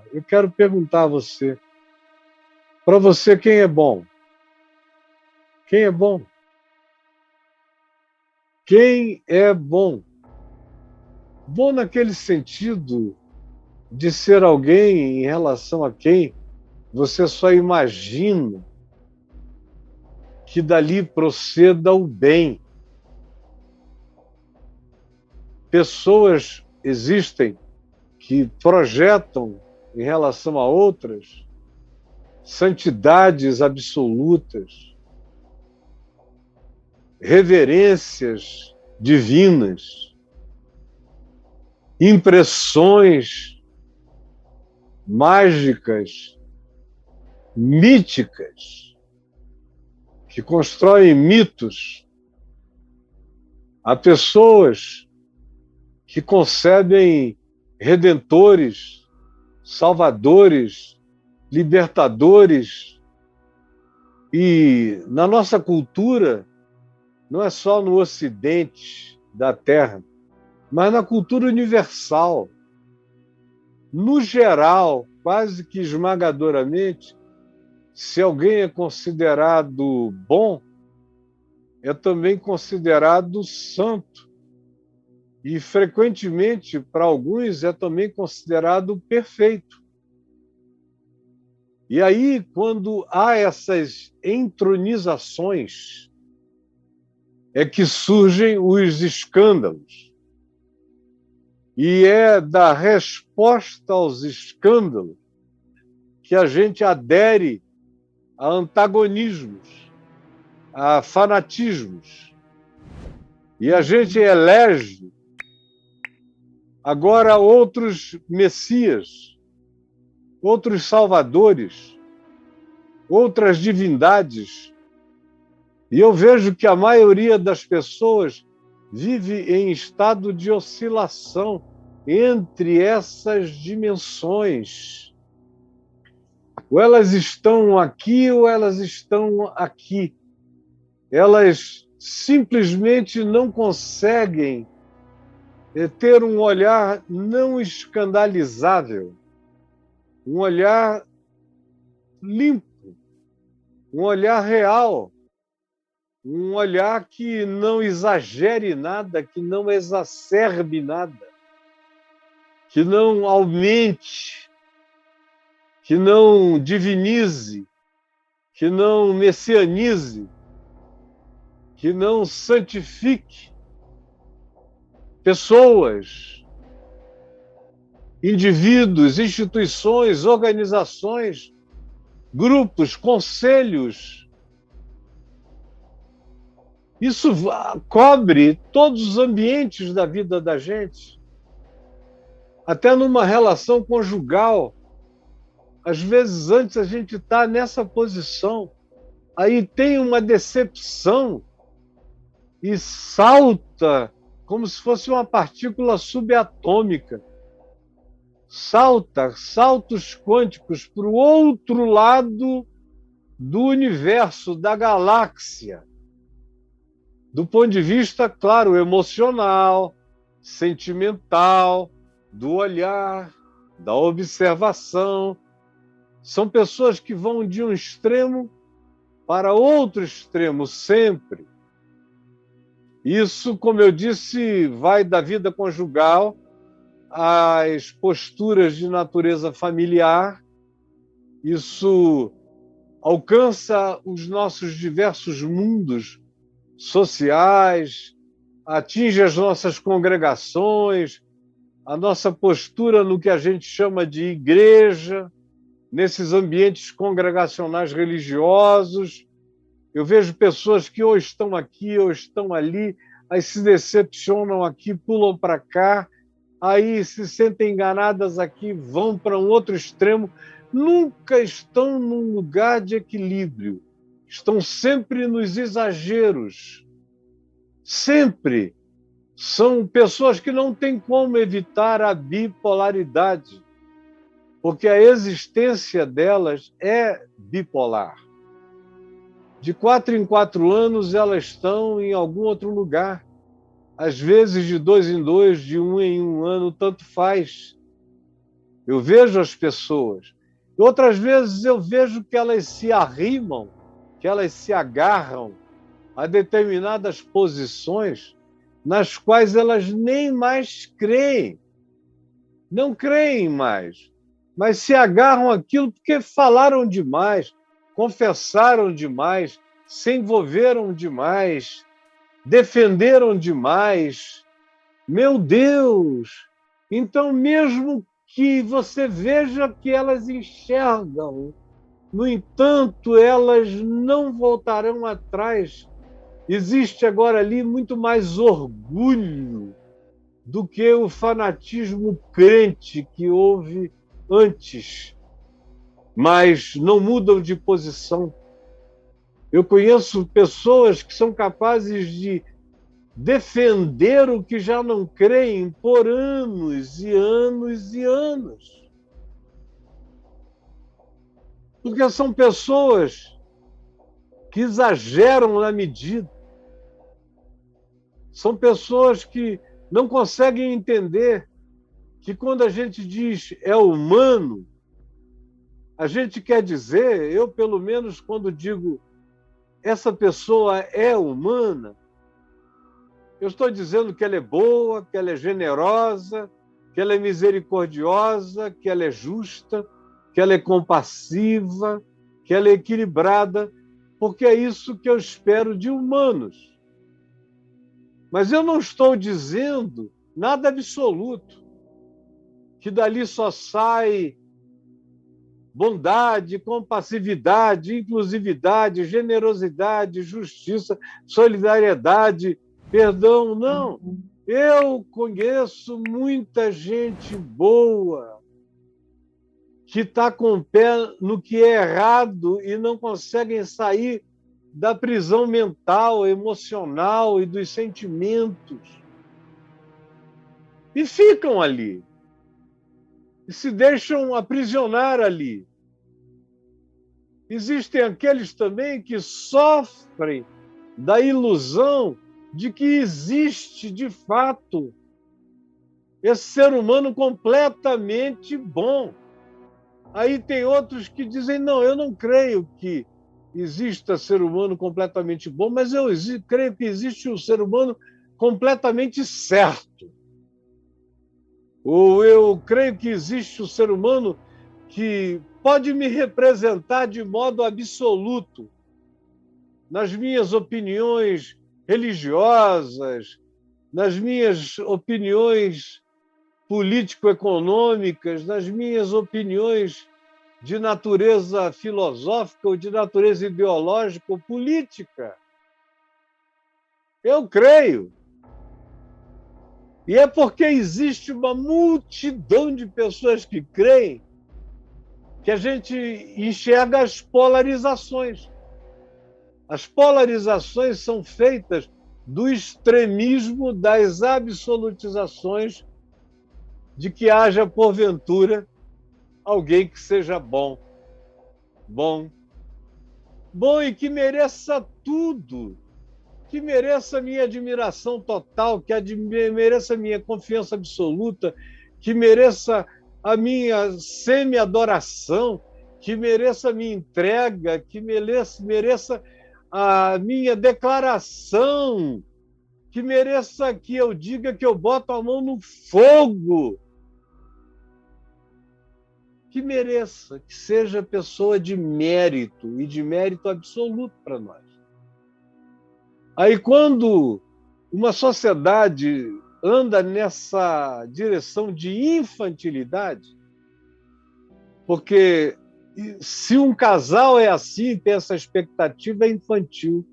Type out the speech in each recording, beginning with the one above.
Eu quero perguntar a você, para você quem é bom? Quem é bom? Quem é bom? Bom naquele sentido de ser alguém em relação a quem você só imagina que dali proceda o bem. Pessoas existem que projetam em relação a outras santidades absolutas, reverências divinas, impressões mágicas, míticas, que constroem mitos. Há pessoas que concebem redentores, salvadores, libertadores. E na nossa cultura, não é só no Ocidente da Terra, mas na cultura universal, no geral, quase que esmagadoramente, se alguém é considerado bom, é também considerado santo. E, frequentemente, para alguns, é também considerado perfeito. E aí, quando há essas entronizações, é que surgem os escândalos. E é da resposta aos escândalos que a gente adere a antagonismos, a fanatismos. E a gente elege agora outros messias, outros salvadores, outras divindades. E eu vejo que a maioria das pessoas vive em estado de oscilação entre essas dimensões. Ou elas estão aqui ou elas estão aqui. Elas simplesmente não conseguem ter um olhar não escandalizável, um olhar limpo, um olhar real, um olhar que não exagere nada, que não exacerbe nada, que não aumente, que não divinize, que não messianize, que não santifique pessoas, indivíduos, instituições, organizações, grupos, conselhos. Isso cobre todos os ambientes da vida da gente. Até numa relação conjugal. Às vezes, antes a gente está nessa posição, aí tem uma decepção e salta como se fosse uma partícula subatômica. Saltos quânticos para o outro lado do universo, da galáxia. Do ponto de vista, claro, emocional, sentimental, do olhar, da observação. São pessoas que vão de um extremo para outro extremo, sempre. Isso, como eu disse, vai da vida conjugal às posturas de natureza familiar. Isso alcança os nossos diversos mundos sociais, atinge as nossas congregações, a nossa postura no que a gente chama de igreja, nesses ambientes congregacionais religiosos. Eu vejo pessoas que ou estão aqui ou estão ali, aí se decepcionam aqui, pulam para cá, aí se sentem enganadas aqui, vão para um outro extremo. Nunca estão num lugar de equilíbrio. Estão sempre nos exageros. Sempre. São pessoas que não têm como evitar a bipolaridade, porque a existência delas é bipolar. De 4 em 4 anos, elas estão em algum outro lugar. Às vezes, de 2 em 2, de 1 em 1 ano, tanto faz. Eu vejo as pessoas. Outras vezes eu vejo que elas se arrimam, que elas se agarram a determinadas posições nas quais elas nem mais creem. Não creem mais, mas se agarram àquilo porque falaram demais, confessaram demais, se envolveram demais, defenderam demais. Meu Deus! Então, mesmo que você veja que elas enxergam, no entanto, elas não voltarão atrás. Existe agora ali muito mais orgulho do que o fanatismo crente que houve antes, mas não mudam de posição. Eu conheço pessoas que são capazes de defender o que já não creem por anos e anos e anos. Porque são pessoas que exageram na medida. São pessoas que não conseguem entender que quando a gente diz é humano, a gente quer dizer, eu pelo menos quando digo essa pessoa é humana, eu estou dizendo que ela é boa, que ela é generosa, que ela é misericordiosa, que ela é justa, que ela é compassiva, que ela é equilibrada, porque é isso que eu espero de humanos. Mas eu não estou dizendo nada absoluto, que dali só sai bondade, compassividade, inclusividade, generosidade, justiça, solidariedade, perdão. Não. Eu conheço muita gente boa que está com o pé no que é errado e não conseguem sair da prisão mental, emocional e dos sentimentos. E ficam ali. E se deixam aprisionar ali. Existem aqueles também que sofrem da ilusão de que existe, de fato, esse ser humano completamente bom. Aí tem outros que dizem, não, eu não creio que exista ser humano completamente bom, mas eu creio que existe um ser humano completamente certo. Ou eu creio que existe um ser humano que pode me representar de modo absoluto nas minhas opiniões religiosas, nas minhas opiniões político-econômicas, nas minhas opiniões de natureza filosófica ou de natureza ideológica ou política. Eu creio. E é porque existe uma multidão de pessoas que creem que a gente enxerga as polarizações. As polarizações são feitas do extremismo das absolutizações de que haja, porventura, alguém que seja bom. Bom. Bom e que mereça tudo. Que mereça minha admiração total, que mereça minha confiança absoluta, que mereça a minha semi-adoração, que mereça a minha entrega, que mereça a minha declaração, que mereça que eu diga que eu boto a mão no fogo, que mereça, que seja pessoa de mérito e de mérito absoluto para nós. Aí, quando uma sociedade anda nessa direção de infantilidade, porque se um casal é assim, tem essa expectativa, é infantil.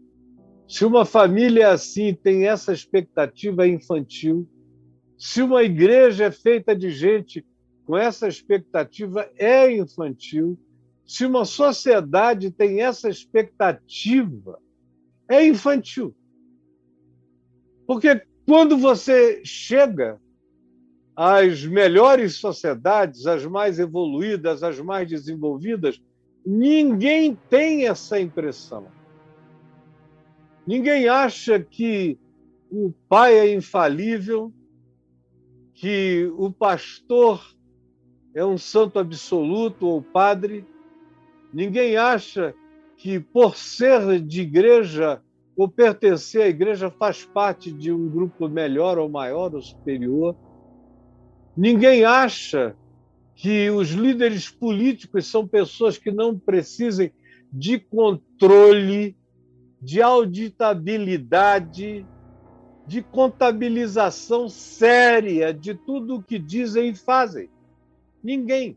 Se uma família é assim, tem essa expectativa, é infantil. Se uma igreja é feita de gente com essa expectativa, é infantil. Se uma sociedade tem essa expectativa, é infantil. Porque quando você chega às melhores sociedades, as mais evoluídas, as mais desenvolvidas, ninguém tem essa impressão. Ninguém acha que o pai é infalível, que o pastor é um santo absoluto ou padre. Ninguém acha que, por ser de igreja ou pertencer à igreja, faz parte de um grupo melhor ou maior ou superior. Ninguém acha que os líderes políticos são pessoas que não precisem de controle, de auditabilidade, de contabilização séria de tudo o que dizem e fazem. Ninguém.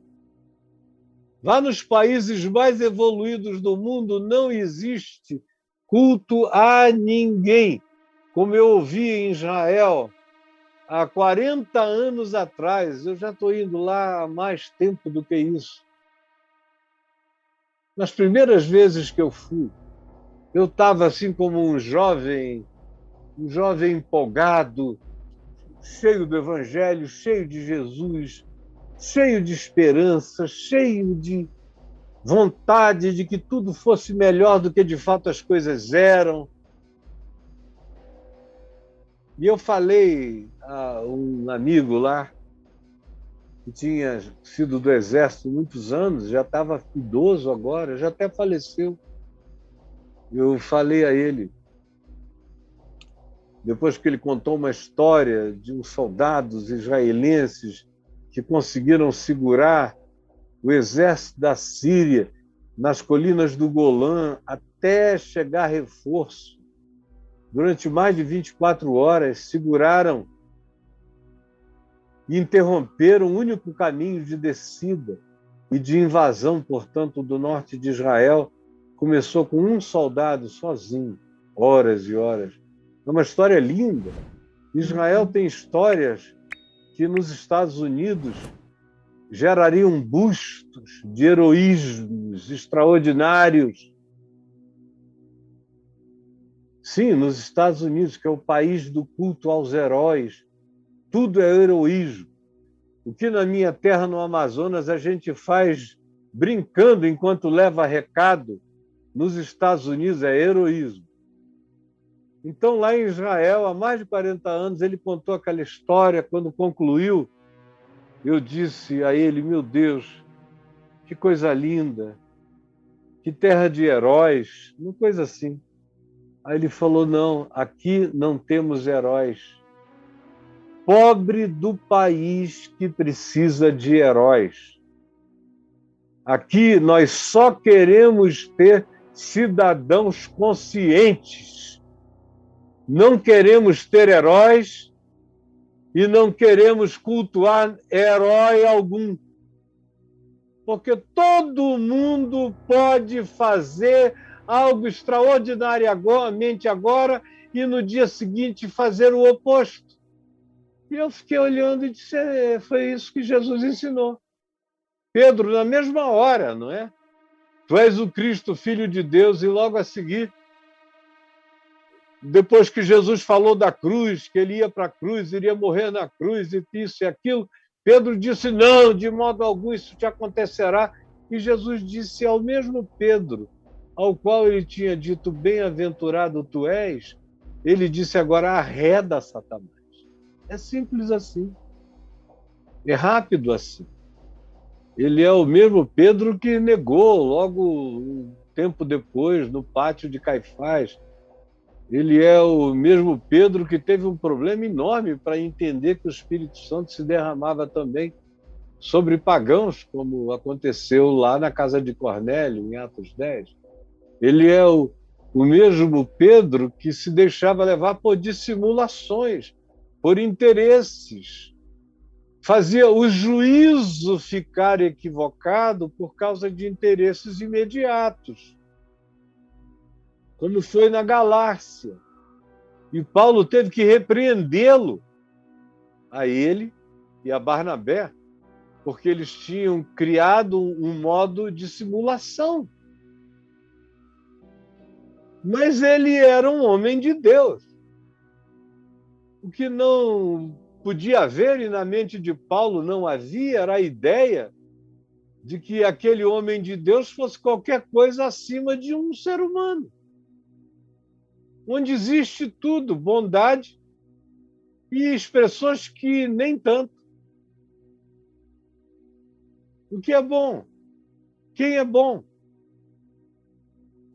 Vá nos países mais evoluídos do mundo, não existe culto a ninguém. Como eu ouvi em Israel há 40 anos atrás, eu já estou indo lá há mais tempo do que isso. Nas primeiras vezes que eu fui, eu estava assim como um jovem empolgado, cheio do Evangelho, cheio de Jesus, cheio de esperança, cheio de vontade de que tudo fosse melhor do que de fato as coisas eram. E eu falei a um amigo lá, que tinha sido do Exército muitos anos, já estava idoso agora, já até faleceu. Eu falei a ele, depois que ele contou uma história de uns soldados israelenses que conseguiram segurar o exército da Síria nas colinas do Golã até chegar reforço. Durante mais de 24 horas, seguraram e interromperam o único caminho de descida e de invasão, portanto, do norte de Israel. Começou com um soldado sozinho, horas e horas. É uma história linda. Israel tem histórias que nos Estados Unidos gerariam bustos de heroísmos extraordinários. Sim, nos Estados Unidos, que é o país do culto aos heróis, tudo é heroísmo. O que na minha terra, no Amazonas, a gente faz brincando enquanto leva recado, nos Estados Unidos é heroísmo. Então, lá em Israel, há mais de 40 anos, ele contou aquela história. Quando concluiu, eu disse a ele, meu Deus, que coisa linda, que terra de heróis, uma coisa assim. Aí ele falou, não, aqui não temos heróis. Pobre do país que precisa de heróis. Aqui nós só queremos ter cidadãos conscientes. Não queremos ter heróis e não queremos cultuar herói algum. Porque todo mundo pode fazer algo extraordinariamente agora e no dia seguinte fazer o oposto. E eu fiquei olhando e disse, foi isso que Jesus ensinou. Pedro, na mesma hora, não é? Tu és o Cristo, Filho de Deus, e logo a seguir, depois que Jesus falou da cruz, que ele ia para a cruz, iria morrer na cruz, e isso e aquilo, Pedro disse, não, de modo algum isso te acontecerá. E Jesus disse ao mesmo Pedro, ao qual ele tinha dito, bem-aventurado tu és, ele disse agora, arreda, Satanás. É simples assim. É rápido assim. Ele é o mesmo Pedro que negou logo um tempo depois, no pátio de Caifás. Ele é o mesmo Pedro que teve um problema enorme para entender que o Espírito Santo se derramava também sobre pagãos, como aconteceu lá na casa de Cornélio, em Atos 10. Ele é o mesmo Pedro que se deixava levar por dissimulações, por interesses. Fazia o juízo ficar equivocado por causa de interesses imediatos, como foi na Galácia. E Paulo teve que repreendê-lo, a ele e a Barnabé, porque eles tinham criado um modo de simulação. Mas ele era um homem de Deus. O que não podia haver, e na mente de Paulo não havia, era a ideia de que aquele homem de Deus fosse qualquer coisa acima de um ser humano. Onde existe tudo, bondade e expressões que nem tanto. O que é bom? Quem é bom?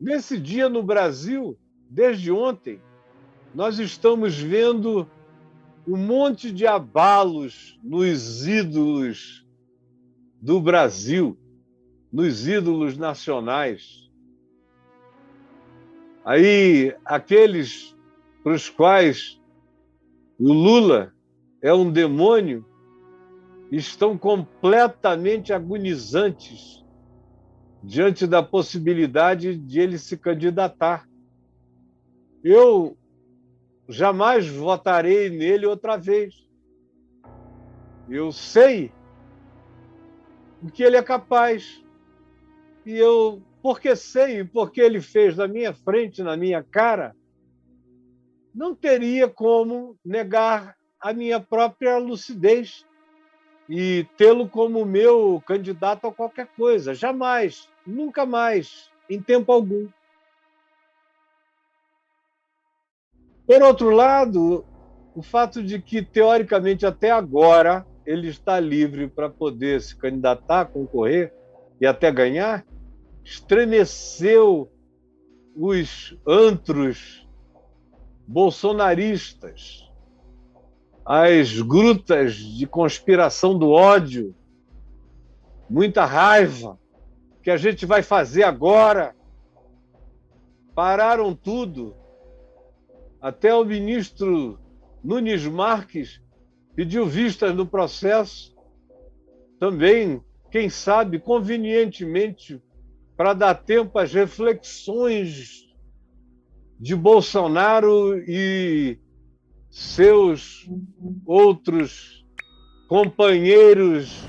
Nesse dia no Brasil, desde ontem, nós estamos vendo um monte de abalos nos ídolos do Brasil, nos ídolos nacionais. Aí, aqueles para os quais o Lula é um demônio, estão completamente agonizantes diante da possibilidade de ele se candidatar. Eu jamais votarei nele outra vez. Eu sei o que ele é capaz. E eu, porque sei e porque ele fez na minha frente, na minha cara, não teria como negar a minha própria lucidez e tê-lo como meu candidato a qualquer coisa. Jamais, nunca mais, em tempo algum. Por outro lado, o fato de que, teoricamente, até agora, ele está livre para poder se candidatar, concorrer e até ganhar, estremeceu os antros bolsonaristas, as grutas de conspiração do ódio, muita raiva. O que a gente vai fazer agora? Pararam tudo. Até o ministro Nunes Marques pediu vistas no processo, também, quem sabe, convenientemente, para dar tempo às reflexões de Bolsonaro e seus outros companheiros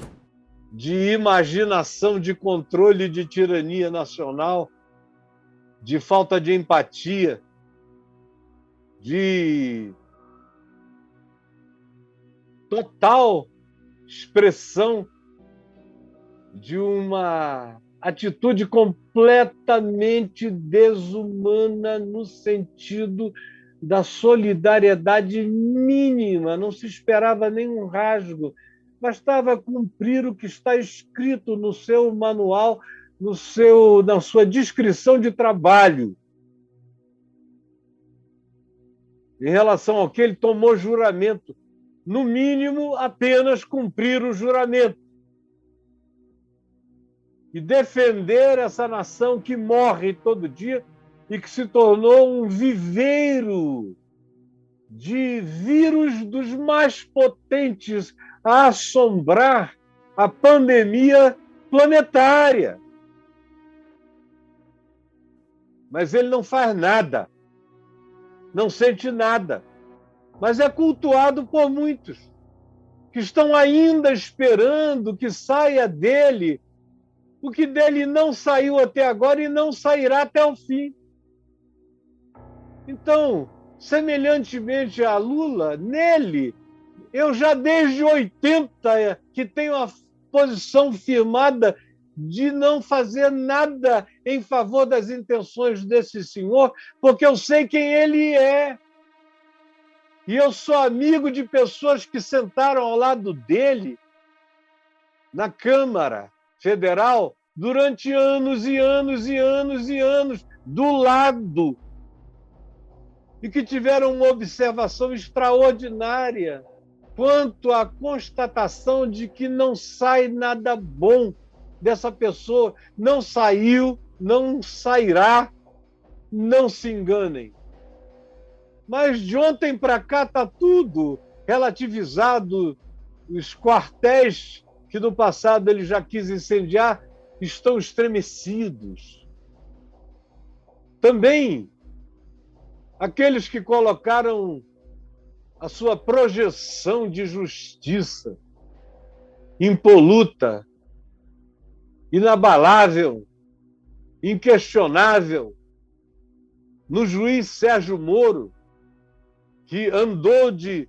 de imaginação, de controle, de tirania nacional, de falta de empatia, de total expressão de uma atitude completamente desumana no sentido da solidariedade mínima. Não se esperava nenhum rasgo, bastava cumprir o que está escrito no seu manual, na sua descrição de trabalho. Em relação ao que ele tomou juramento, no mínimo, apenas cumprir o juramento e defender essa nação que morre todo dia e que se tornou um viveiro de vírus dos mais potentes a assombrar a pandemia planetária. Mas ele não faz nada, não sente nada, mas é cultuado por muitos que estão ainda esperando que saia dele o que dele não saiu até agora e não sairá até o fim. Então, semelhantemente a Lula, nele, eu já desde 80 que tenho a posição firmada de não fazer nada em favor das intenções desse senhor, porque eu sei quem ele é. E eu sou amigo de pessoas que sentaram ao lado dele na Câmara Federal durante anos e anos e anos e anos, do lado, e que tiveram uma observação extraordinária quanto à constatação de que não sai nada bom dessa pessoa. Não saiu, não sairá, não se enganem. Mas de ontem para cá está tudo relativizado. Os quartéis que no passado ele já quis incendiar estão estremecidos. Também aqueles que colocaram a sua projeção de justiça impoluta, inabalável, inquestionável, no juiz Sérgio Moro, que andou de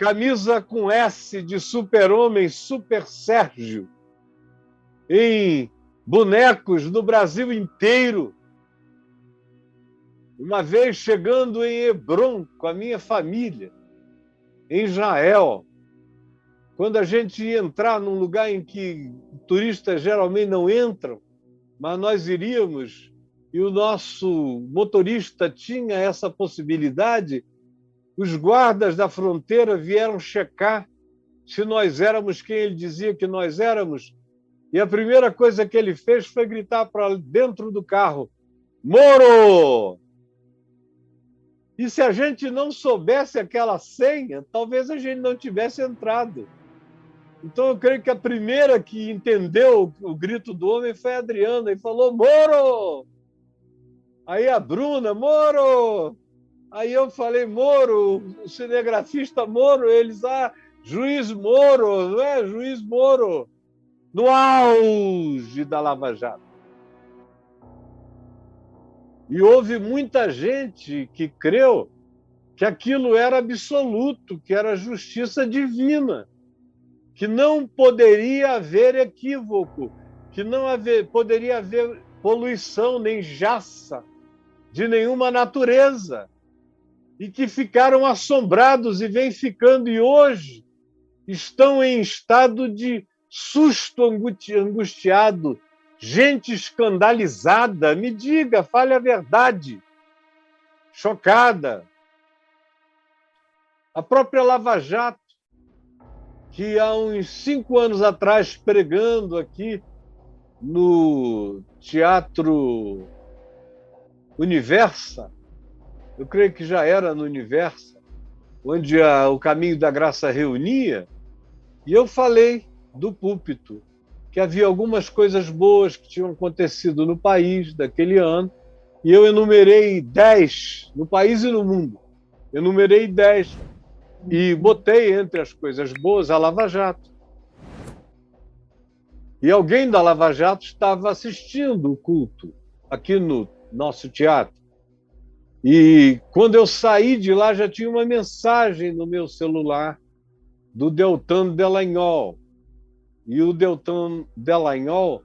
camisa com S de super-homem, Super Sérgio, em bonecos no Brasil inteiro. Uma vez chegando em Hebrom com a minha família, em Israel, quando a gente ia entrar num lugar em que turistas geralmente não entram, mas nós iríamos, e o nosso motorista tinha essa possibilidade, os guardas da fronteira vieram checar se nós éramos quem ele dizia que nós éramos, e a primeira coisa que ele fez foi gritar para dentro do carro: Moro! E se a gente não soubesse aquela senha, talvez a gente não tivesse entrado. Então eu creio que a primeira que entendeu o grito do homem foi a Adriana e falou: Moro! Aí a Bruna: Moro! Aí eu falei: Moro, o cinegrafista Moro. Eles: Juiz Moro, não é? Juiz Moro. No auge da Lava Jato. E houve muita gente que creu que aquilo era absoluto, que era justiça divina, que não poderia haver equívoco, que não poderia haver poluição nem jaça de nenhuma natureza, e que ficaram assombrados e vêm ficando, e hoje estão em estado de susto angustiado, gente escandalizada, me diga, fale a verdade, chocada. A própria Lava Jato, que há uns 5 anos atrás, pregando aqui no Teatro Universa, eu creio que já era no Universa, onde o Caminho da Graça reunia, e eu falei do púlpito que havia algumas coisas boas que tinham acontecido no país daquele ano, e eu enumerei 10, no país e no mundo. Enumerei 10 e botei entre as coisas boas a Lava Jato. E alguém da Lava Jato estava assistindo o culto aqui no nosso teatro. E quando eu saí de lá, já tinha uma mensagem no meu celular do Deltan Dallagnol. E o Deltan Dallagnol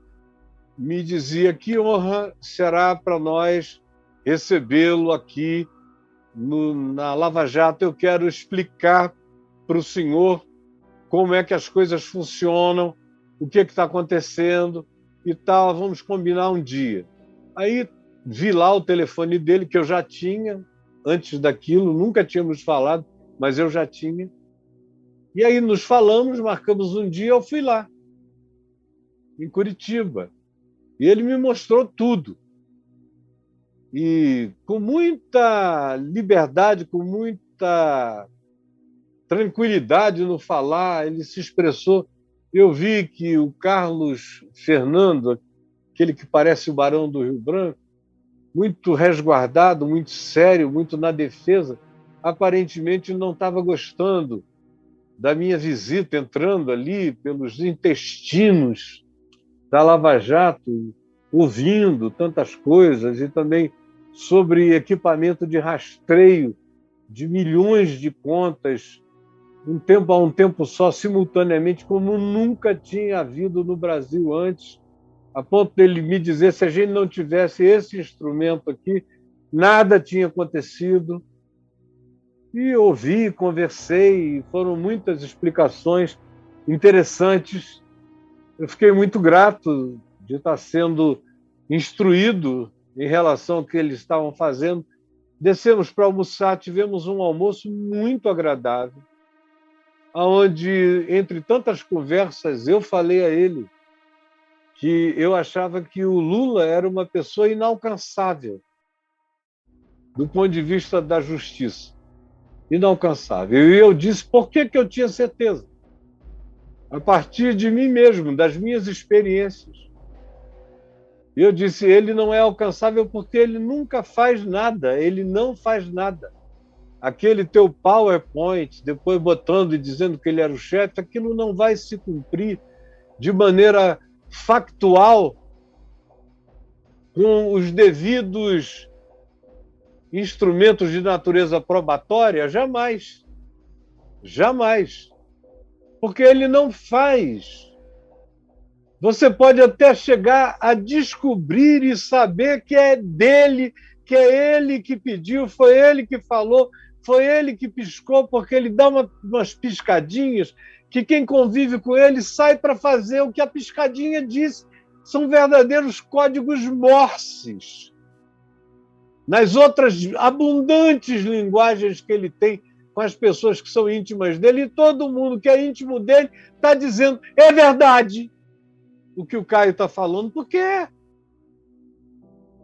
me dizia: que honra será para nós recebê-lo aqui na Lava Jato. Eu quero explicar para o senhor como é que as coisas funcionam, o que está acontecendo e tal, vamos combinar um dia. Aí vi lá o telefone dele, que eu já tinha antes daquilo, nunca tínhamos falado, mas eu já tinha. E aí nos falamos, marcamos um dia, eu fui lá, em Curitiba, e ele me mostrou tudo. E com muita liberdade, com muita tranquilidade no falar, ele se expressou. Eu vi que o Carlos Fernando, aquele que parece o Barão do Rio Branco, muito resguardado, muito sério, muito na defesa, aparentemente não estava gostando da minha visita, entrando ali pelos intestinos da Lava Jato, ouvindo tantas coisas, e também sobre equipamento de rastreio de milhões de contas, a um tempo só, simultaneamente, como nunca tinha havido no Brasil antes, a ponto dele me dizer: se a gente não tivesse esse instrumento aqui, nada tinha acontecido. E ouvi, conversei, foram muitas explicações interessantes. Eu fiquei muito grato de estar sendo instruído em relação ao que eles estavam fazendo. Descemos para almoçar, tivemos um almoço muito agradável, onde, entre tantas conversas, eu falei a ele que eu achava que o Lula era uma pessoa inalcançável do ponto de vista da justiça. Inalcançável. E eu disse por que eu tinha certeza. A partir de mim mesmo, das minhas experiências. Eu disse: ele não é alcançável porque ele nunca faz nada, ele não faz nada. Aquele teu PowerPoint, depois botando e dizendo que ele era o chefe, aquilo não vai se cumprir de maneira factual, com os devidos instrumentos de natureza probatória, jamais. Jamais. Porque ele não faz. Você pode até chegar a descobrir e saber que é dele, que é ele que pediu, foi ele que falou, foi ele que piscou, porque ele dá umas piscadinhas que quem convive com ele sai para fazer o que a piscadinha disse. São verdadeiros códigos Morses. Nas outras abundantes linguagens que ele tem com as pessoas que são íntimas dele, e todo mundo que é íntimo dele está dizendo, é verdade o que o Caio está falando, porque é.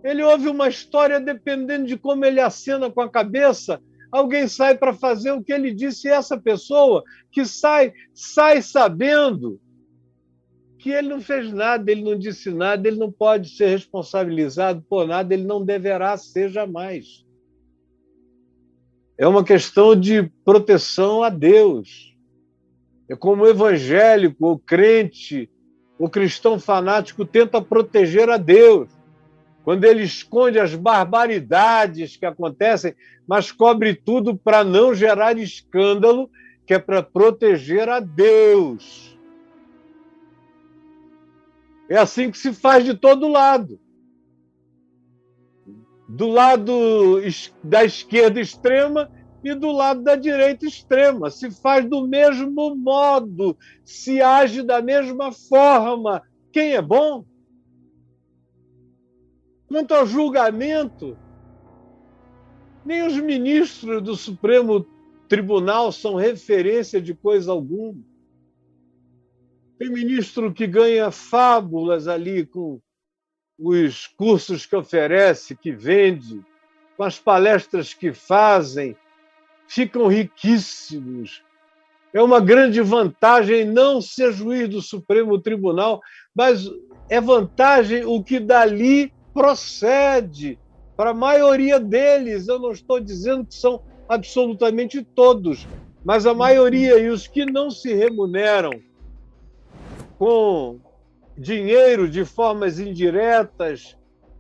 Ele ouve uma história, dependendo de como ele acena com a cabeça, alguém sai para fazer o que ele disse, e essa pessoa que sai sabendo que ele não fez nada, ele não disse nada, ele não pode ser responsabilizado por nada, ele não deverá ser jamais. É uma questão de proteção a Deus. É como o evangélico, o crente, o cristão fanático tenta proteger a Deus, quando ele esconde as barbaridades que acontecem, mas cobre tudo para não gerar escândalo, que é para proteger a Deus. É assim que se faz de todo lado. Do lado da esquerda extrema e do lado da direita extrema. Se faz do mesmo modo, se age da mesma forma. Quem é bom? Quanto ao julgamento, nem os ministros do Supremo Tribunal são referência de coisa alguma. Tem ministro que ganha fábulas ali com os cursos que oferece, que vende, com as palestras que fazem, ficam riquíssimos. É uma grande vantagem não ser juiz do Supremo Tribunal, mas é vantagem o que dali procede. Para a maioria deles, eu não estou dizendo que são absolutamente todos, mas a maioria, e os que não se remuneram com dinheiro de formas indiretas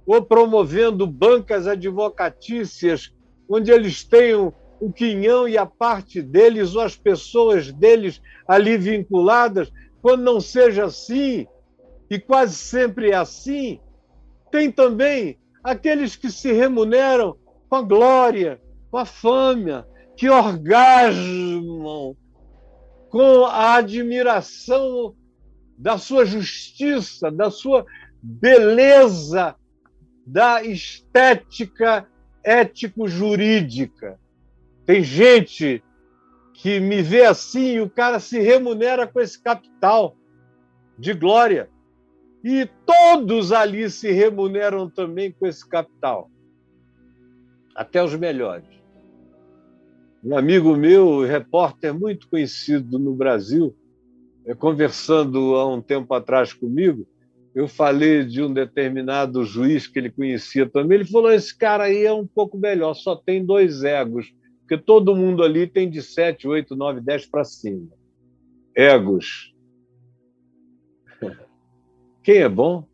ou promovendo bancas advocatícias, onde eles tenham o quinhão e a parte deles, ou as pessoas deles ali vinculadas, quando não seja assim, e quase sempre é assim, tem também aqueles que se remuneram com a glória, com a fama, que orgasmam com a admiração da sua justiça, da sua beleza, da estética ético-jurídica. Tem gente que me vê assim e o cara se remunera com esse capital de glória. E todos ali se remuneram também com esse capital. Até os melhores. Um amigo meu, repórter muito conhecido no Brasil, conversando há um tempo atrás comigo, eu falei de um determinado juiz que ele conhecia também. Ele falou, esse cara aí é um pouco melhor, só tem 2 egos, porque todo mundo ali tem de 7, 8, 9, 10 para cima. Egos. Quem é bom?